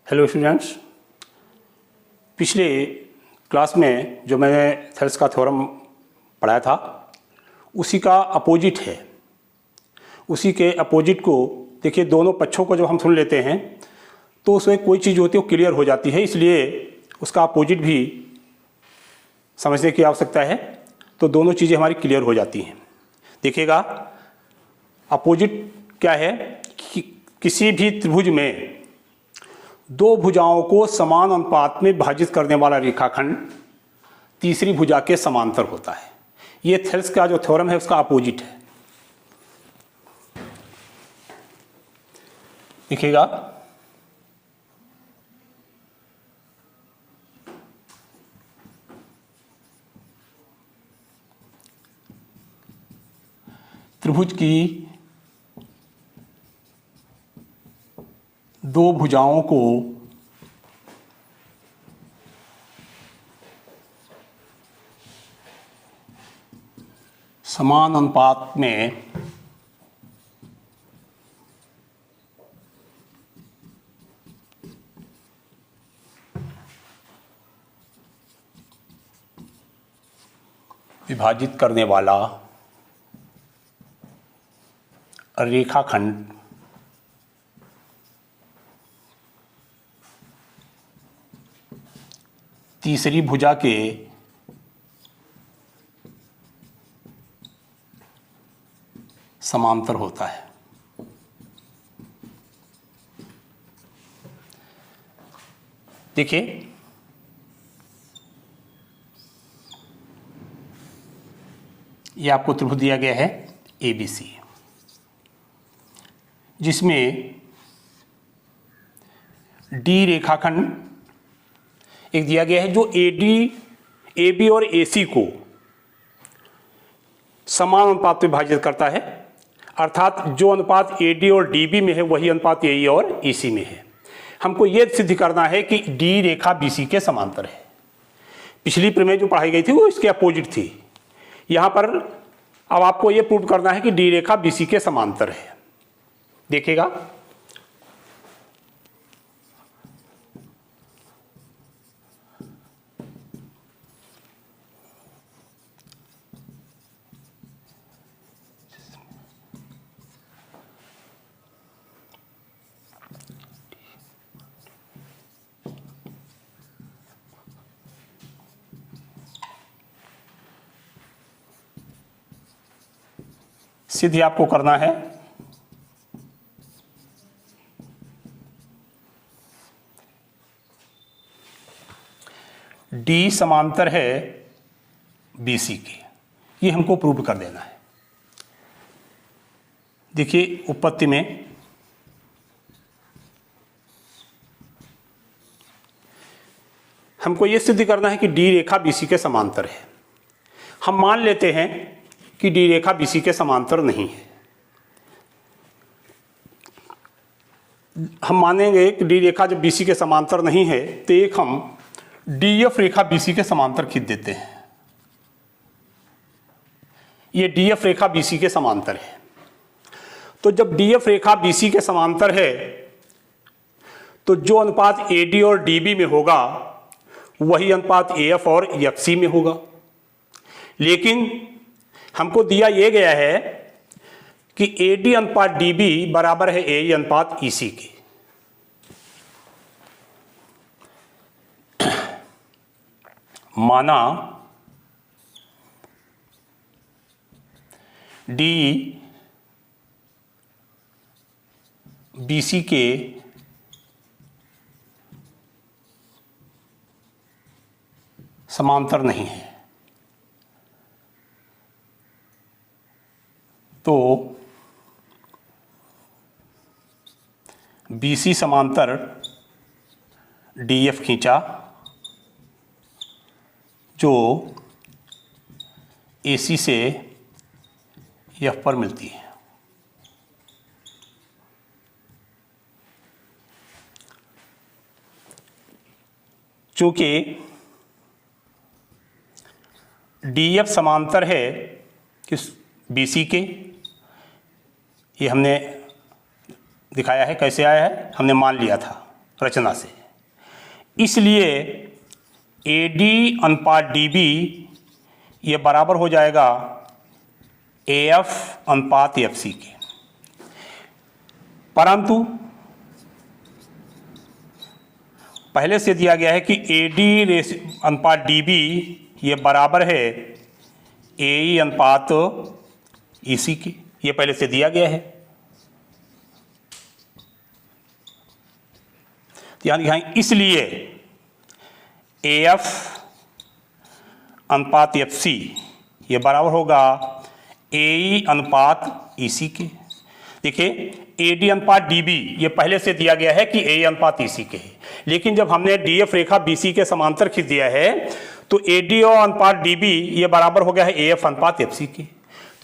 Hello students, पिछले class में जो मैंने थेल्स का थ्योरम पढ़ाया था उसी का अपोजिट है। उसी के अपोजिट को देखिए, दोनों पक्षों को जब हम सुन लेते हैं तो उसमें कोई चीज़ होती है वो क्लियर हो जाती है, इसलिए उसका अपोजिट भी समझने की आवश्यकता है। तो दोनों चीज़ें हमारी क्लियर हो जाती हैं। देखिएगा, अपोजिट क्या है कि किसी भी त्रिभुज में दो भुजाओं को समान अनुपात में विभाजित करने वाला रेखाखंड तीसरी भुजा के समांतर होता है। ये थेल्स का जो थ्योरम है उसका अपोजिट है। देखिएगा, त्रिभुज की दो भुजाओं को समान अनुपात में विभाजित करने वाला रेखाखंड तीसरी भुजा के समांतर होता है। देखिए, ये आपको त्रिभुज दिया गया है ABC, जिसमें D रेखाखंड एक दिया गया है जो AB और AC को समान अनुपात में विभाजित करता है। अर्थात जो अनुपात AD और DB में है वही अनुपात AE और EC में है। हमको यह सिद्ध करना है कि D रेखा BC के समांतर है। पिछली प्रमेय जो पढ़ाई गई थी वो इसके अपोजिट थी। यहाँ पर अब आपको यह प्रूव करना है कि D रेखा BC के समांतर है। देखिएगा, सिद्ध आपको करना है D समांतर है BC के। ये हमको प्रूव कर देना है। देखिए, उत्पत्ति में हमको ये सिद्ध करना है कि D रेखा BC के समांतर है। हम मान लेते हैं कि D रेखा BC के समांतर नहीं है। हम मानेंगे कि D रेखा जब BC के समांतर नहीं है तो एक हम DF रेखा BC के समांतर खींच देते हैं। ये DF रेखा BC के समांतर है। तो जब DF रेखा BC के समांतर है तो जो अनुपात AD और DB में होगा वही अनुपात AF और FC में होगा। लेकिन हमको दिया यह गया है कि AD अनुपात DB बराबर है AE अनुपात EC के। माना D BC के समांतर नहीं है तो BC समांतर DF खींचा जो AC से F पर मिलती है। चूंकि DF समांतर है किस BC के, ये हमने दिखाया है। कैसे आया है, हमने मान लिया था रचना से। इसलिए AD अनुपात DB ये बराबर हो जाएगा AF अनुपात FC के। परंतु पहले से दिया गया है कि AD अनुपात DB ये बराबर है AE अनुपात EC के, ये पहले से दिया गया है। ध्यान दिखाएं, इसलिए AF अनुपात FC ये बराबर होगा AE अनुपात EC के। देखिए AD अनुपात DB ये पहले से दिया गया है कि AE अनुपात EC के है, लेकिन जब हमने DF रेखा BC के समांतर खींच दिया है तो AD अनुपात DB ये बराबर हो गया है AF अनुपात FC के।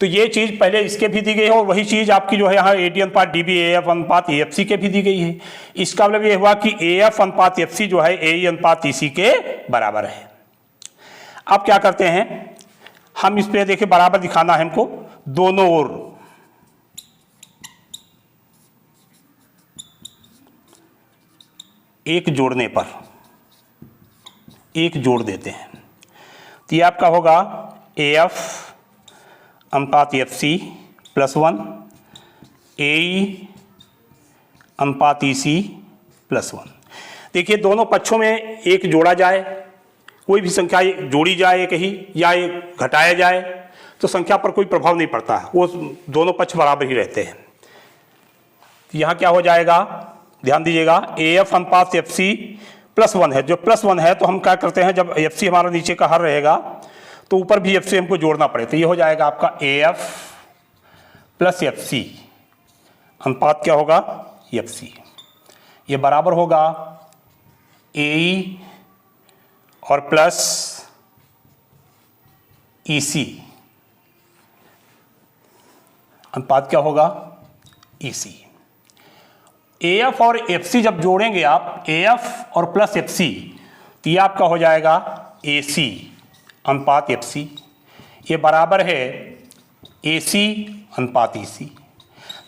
तो ये चीज़ पहले इसके भी दी गई है और वही चीज़ आपकी जो है यहाँ AD अनुपात DB AF अनुपात EFC के भी दी गई है। इसका मतलब ये हुआ कि AF अनुपात FC जो है AE अनुपात EC के बराबर है। अब क्या करते हैं हम, इस पे देखिए बराबर दिखाना है हमको दोनों ओर। एक जोड़ने पर एक जोड़ देते हैं तो ये आपका होगा AF अनुपात FC +1 AE अनुपात EC +1। देखिए दोनों पक्षों में एक जोड़ा जाए, कोई भी संख्या जोड़ी जाए एक ही या एक घटाया जाए तो संख्या पर कोई प्रभाव नहीं पड़ता है, वो दोनों पक्ष बराबर ही रहते हैं। यहाँ क्या हो जाएगा, ध्यान दीजिएगा, AF अनुपात FC +1 है, जो +1 है तो हम क्या करते हैं जब FC हमारा नीचे का हर रहेगा तो ऊपर भी FC हमको जोड़ना पड़े, तो ये हो जाएगा आपका AF + FC अनुपात क्या होगा FC, ये बराबर होगा AE और प्लस EC अनुपात क्या होगा EC। AF और FC जब जोड़ेंगे आप AF और प्लस FC तो ये आपका हो जाएगा AC अनुपात FC, ये बराबर है AC अनुपात EC।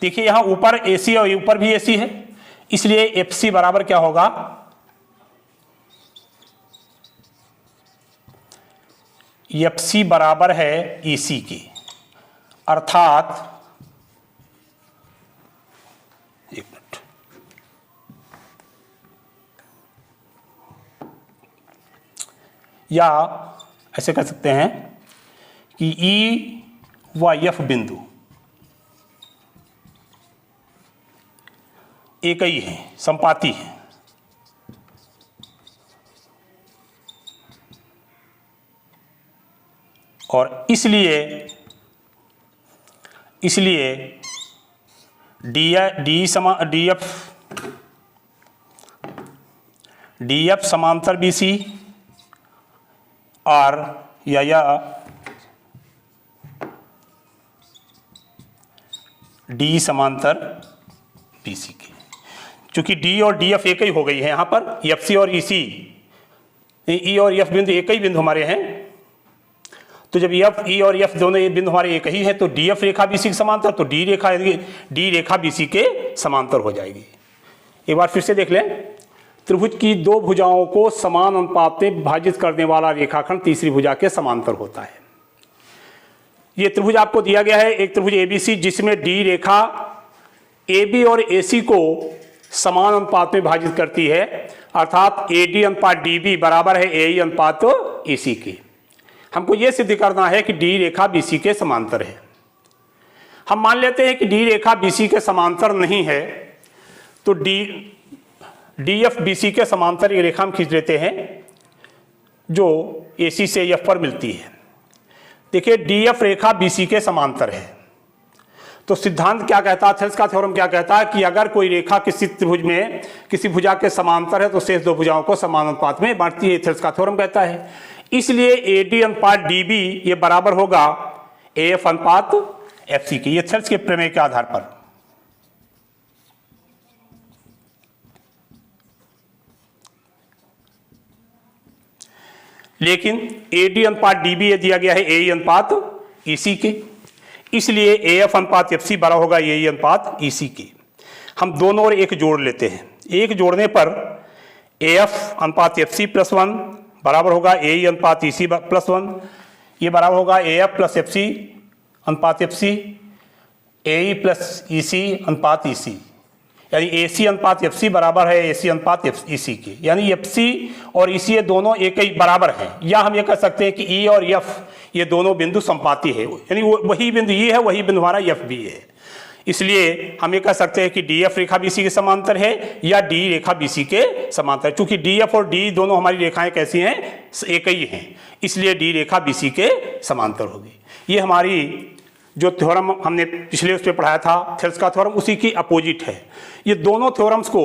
देखिए यहाँ ऊपर AC और ऊपर भी AC है, इसलिए FC बराबर क्या होगा FC बराबर है EC के, अर्थात एक मिनट, या ऐसे कह सकते हैं कि E व F बिंदु एक ही है, संपाती है। और इसलिए DF समांतर BC और या D समांतर BC के, चूंकि D और DF एक ही हो गई है यहाँ पर, FC और EC, E और F बिंदु एक ही बिंदु हमारे हैं, तो जब E और F दोनों ये बिंदु हमारे एक ही है तो DF रेखा BC के समांतर, तो D रेखा BC के समांतर हो जाएगी। एक बार फिर से देख लें, त्रिभुज की दो भुजाओं को समान अनुपात में विभाजित करने वाला रेखाखंड तीसरी भुजा के समांतर होता है। ये त्रिभुज आपको दिया गया है, एक त्रिभुज ABC जिसमें D रेखा AB और AC को समान अनुपात में विभाजित करती है, अर्थात AD अनुपात DB बराबर है AE अनुपात EC के। हमको ये सिद्ध करना है कि D रेखा BC के समांतर है। हम मान लेते हैं कि D रेखा BC के समांतर नहीं है, तो DF BC के समांतर ये रेखा हम खींच लेते हैं जो AC से F पर मिलती है। देखिए DF रेखा BC के समांतर है, तो सिद्धांत क्या कहता है, थेल्स का थ्योरम क्या कहता है कि अगर कोई रेखा किसी त्रिभुज में किसी भुजा के समांतर है तो शेष दो भुजाओं को समान अनुपात में बांटती है, थेल्स का थ्योरम कहता है। इसलिए AD अनुपात DB ये बराबर होगा AF अनुपात FC के, ये थेल्स के प्रमेय के आधार पर। लेकिन AD अनुपात DB ये दिया गया है AE अनुपात EC के, इसलिए AF अनुपात FC बड़ा होगा AE अनुपात EC के। हम दोनों और एक जोड़ लेते हैं, एक जोड़ने पर AF अनुपात FC प्लस 1 बराबर होगा AE अनुपात EC प्लस 1। ये बराबर होगा AF प्लस FC अनुपात FC, AE प्लस EC अनुपात EC, यानी AC अनुपात FC बराबर है AC अनुपात EC के, यानी FC और EC ये दोनों एक ही बराबर हैं। या हम ये कह सकते हैं कि E और F ये दोनों बिंदु संपाती है, यानी वही बिंदु E है, वही बिंदु हमारा F भी है। इसलिए हम ये कह सकते हैं कि DF रेखा BC के समांतर है या D रेखा BC के समांतर, क्योंकि DF और D दोनों हमारी रेखाएं कैसी हैं, एक ही हैं, इसलिए D रेखा BC के समांतर होगी। ये हमारी जो थ्योरम हमने पिछले उस पर पढ़ाया था थेल्स का थ्योरम, उसी की अपोजिट है। ये दोनों थ्योरम्स को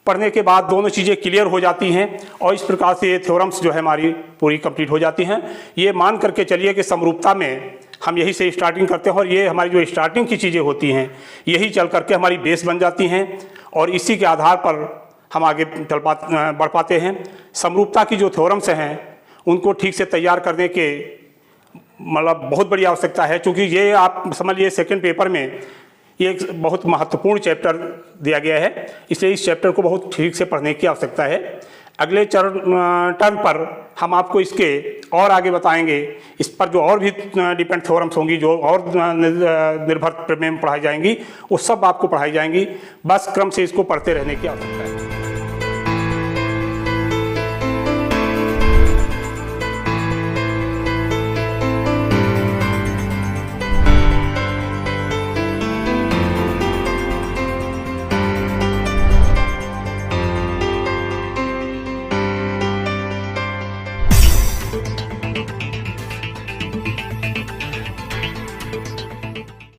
पढ़ने के बाद दोनों चीज़ें क्लियर हो जाती हैं और इस प्रकार से ये थ्योरम्स जो है हमारी पूरी कंप्लीट हो जाती हैं। ये मान करके चलिए कि समरूपता में हम यही से स्टार्टिंग करते हैं और ये हमारी जो स्टार्टिंग की चीज़ें होती हैं यही चल करके हमारी बेस बन जाती हैं और इसी के आधार पर हम आगे बढ़ पाते हैं। समरूपता की जो थ्योरम्स हैं उनको ठीक से तैयार करने के मतलब बहुत बड़ी आवश्यकता है, क्योंकि ये आप समझ लीजिए सेकंड पेपर में ये एक बहुत महत्वपूर्ण चैप्टर दिया गया है, इसलिए इस चैप्टर को बहुत ठीक से पढ़ने की आवश्यकता है। अगले टर्म पर हम आपको इसके और आगे बताएंगे, इस पर जो और भी डिपेंड थ्योरम्स होंगी, जो और निर्भर प्रमेय पढ़ाई जाएंगी, वो सब आपको पढ़ाई जाएंगी। बस क्रम से इसको पढ़ते रहने की आवश्यकता है।